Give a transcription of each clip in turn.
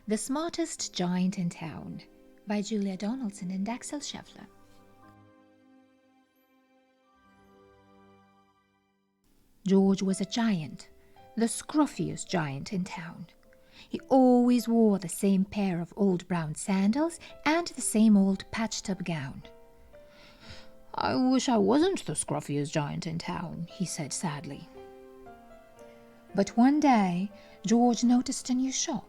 The Smartest Giant in Town by Julia Donaldson and Axel Scheffler. George was a giant, the scruffiest giant in town. He always wore the same pair of old brown sandals and the same old patched-up gown. "I wish I wasn't the scruffiest giant in town," he said sadly. But one day, George noticed a new shop.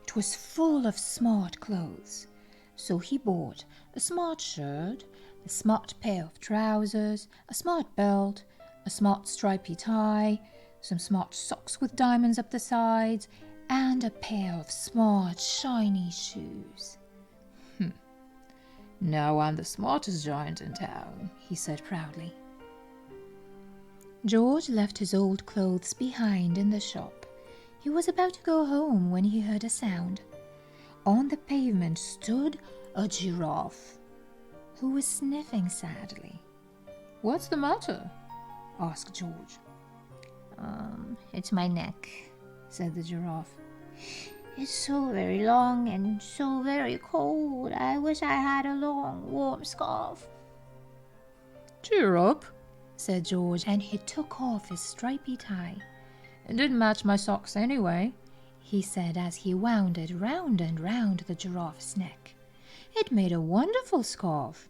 It was full of smart clothes. So he bought a smart shirt, a smart pair of trousers, a smart belt, a smart stripy tie, some smart socks with diamonds up the sides, and a pair of smart shiny shoes. "Now I'm the smartest giant in town," he said proudly. George left his old clothes behind in the shop. He was about to go home when he heard a sound. On the pavement stood a giraffe, who was sniffing sadly. "What's the matter?" asked George. It's my neck," said the giraffe. "It's so very long and so very cold. I wish I had a long, warm scarf." "Cheer up," said George, and he took off his stripy tie. "It didn't match my socks anyway," he said as he wound it round and round the giraffe's neck. "It made a wonderful scarf."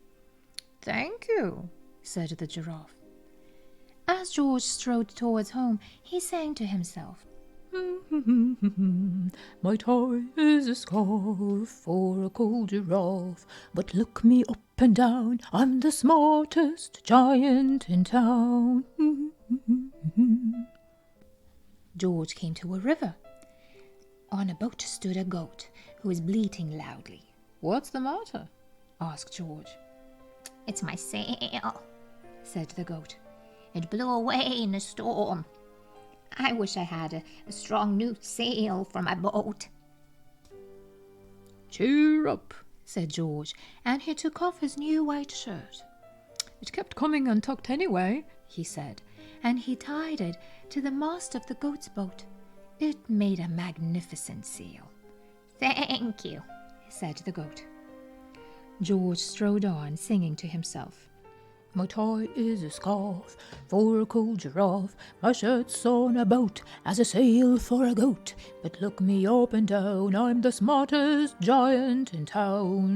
"Thank you," said the giraffe. As George strode towards home, he sang to himself. "My tie is a scarf for a cold giraffe, but look me up and down, I'm the smartest giant in town." George came to a river. On a boat stood a goat who was bleating loudly. "What's the matter?" asked George. "It's my sail," said the goat. "It blew away in a storm. I wish I had a strong new sail for my boat." "Cheer up," said George, and he took off his new white shirt. "It kept coming untucked anyway," he said, and he tied it to the mast of the goat's boat. It made a magnificent sail. "Thank you," said the goat. George strode on, singing to himself. "My tie is a scarf for a cold giraffe. My shirt's on a boat as a sail for a goat. But look me up and down, I'm the smartest giant in town."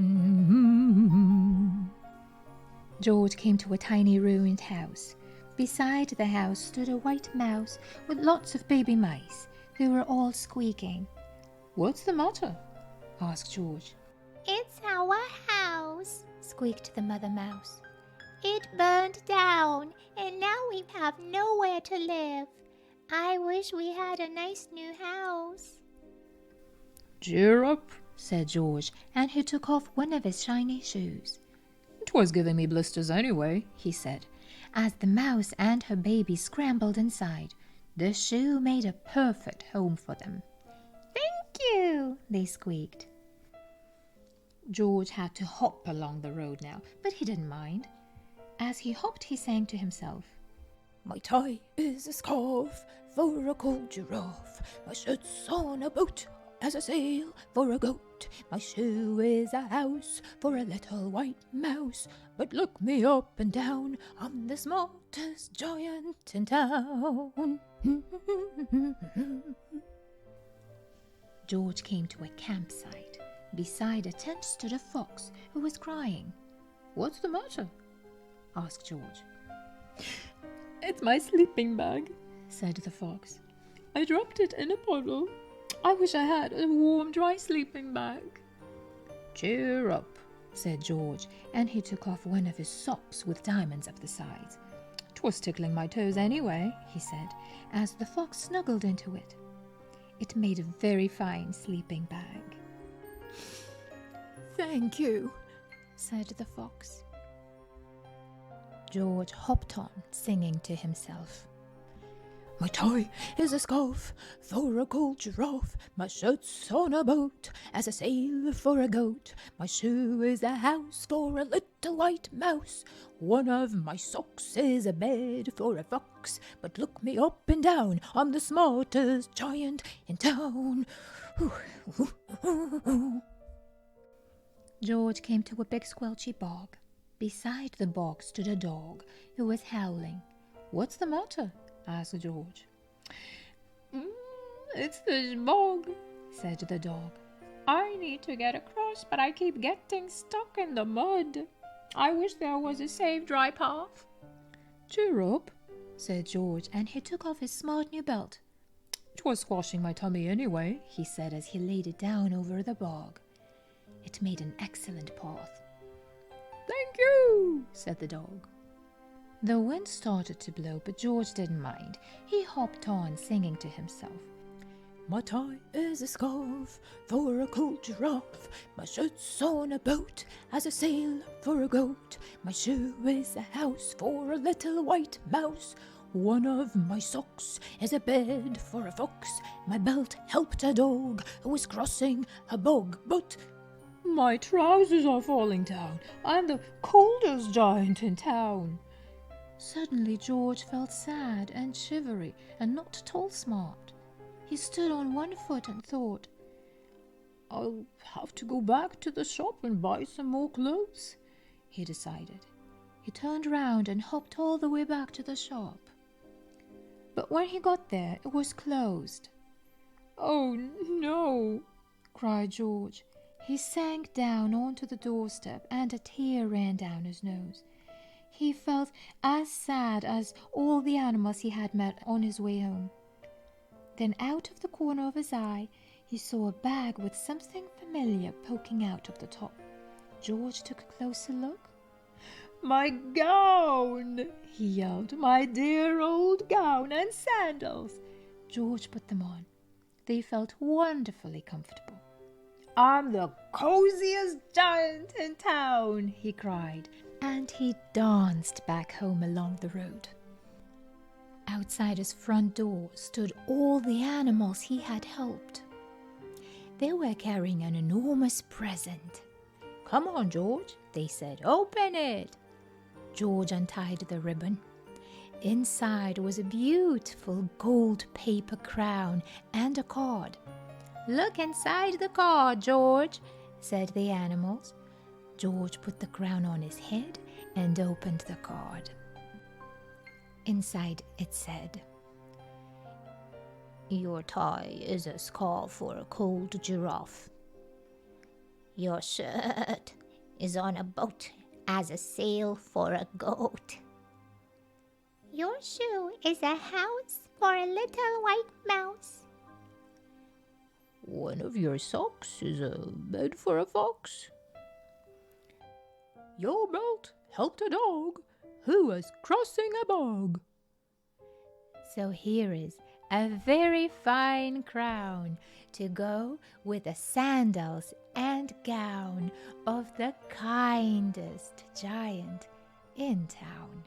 George came to a tiny ruined house. Beside the house stood a white mouse with lots of baby mice who were all squeaking. "What's the matter?" asked George. "It's our house," squeaked the mother mouse. "It burned down, and now we have nowhere to live. I wish we had a nice new house." "Cheer up," said George, and he took off one of his shiny shoes. "It was giving me blisters anyway," he said, as the mouse and her baby scrambled inside. The shoe made a perfect home for them. "Thank you," they squeaked. George had to hop along the road now, but he didn't mind. As he hopped, he sang to himself. "My tie is a scarf for a cold giraffe. My shirt's on a boat as a sail for a goat. My shoe is a house for a little white mouse. But look me up and down, I'm the smartest giant in town." George came to a campsite. Beside a tent stood a fox who was crying. "What's the matter?" asked George. "It's my sleeping bag," said the fox. "I dropped it in a puddle. I wish I had a warm, dry sleeping bag." "Cheer up," said George, and he took off one of his socks with diamonds up the sides. "It was tickling my toes anyway," he said, as the fox snuggled into it. It made a very fine sleeping bag. "Thank you," said the fox. George hopped on, singing to himself. "My tie is a scarf for a cold giraffe. My shirt's on a boat as a sail for a goat. My shoe is a house for a little little white mouse. One of my socks is a bed for a fox, but look me up and down, I'm the smartest giant in town. George came to a big squelchy bog. Beside the bog stood a dog who was howling. "What's the matter?" asked George. It's this bog," said the dog. "I need to get across, but I keep getting stuck in the mud. I wish there was a safe dry path." "Cheer up," said George, and he took off his smart new belt. "It was squashing my tummy anyway," he said as he laid it down over the bog. It made an excellent path. "Thank you," said the dog. The wind started to blow, but George didn't mind. He hopped on, singing to himself. "My tie is a scarf for a cold giraffe. My shirt's on a boat as a sail for a goat. My shoe is a house for a little white mouse. One of my socks is a bed for a fox. My belt helped a dog who was crossing a bog. But my trousers are falling down. I'm the coldest giant in town." Suddenly George felt sad and shivery and not at all smart. He stood on one foot and thought, "I'll have to go back to the shop and buy some more clothes," he decided. He turned round and hopped all the way back to the shop. But when he got there, it was closed. "Oh, no," cried George. He sank down onto the doorstep and a tear ran down his nose. He felt as sad as all the animals he had met on his way home. Then out of the corner of his eye, he saw a bag with something familiar poking out of the top. George took a closer look. "My gown!" he yelled. "My dear old gown and sandals!" George put them on. They felt wonderfully comfortable. "I'm the coziest giant in town!" he cried, and he danced back home along the road. Outside his front door stood all the animals he had helped. They were carrying an enormous present. "Come on, George," they said. "Open it." George untied the ribbon. Inside was a beautiful gold paper crown and a card. "Look inside the card, George," said the animals. George put the crown on his head and opened the card. Inside it said, "Your tie is a scarf for a cold giraffe. Your shirt is on a boat as a sail for a goat. Your shoe is a house for a little white mouse. One of your socks is a bed for a fox. Your belt helped a dog who was crossing a bog." So here is a very fine crown to go with the sandals and gown of the kindest giant in town.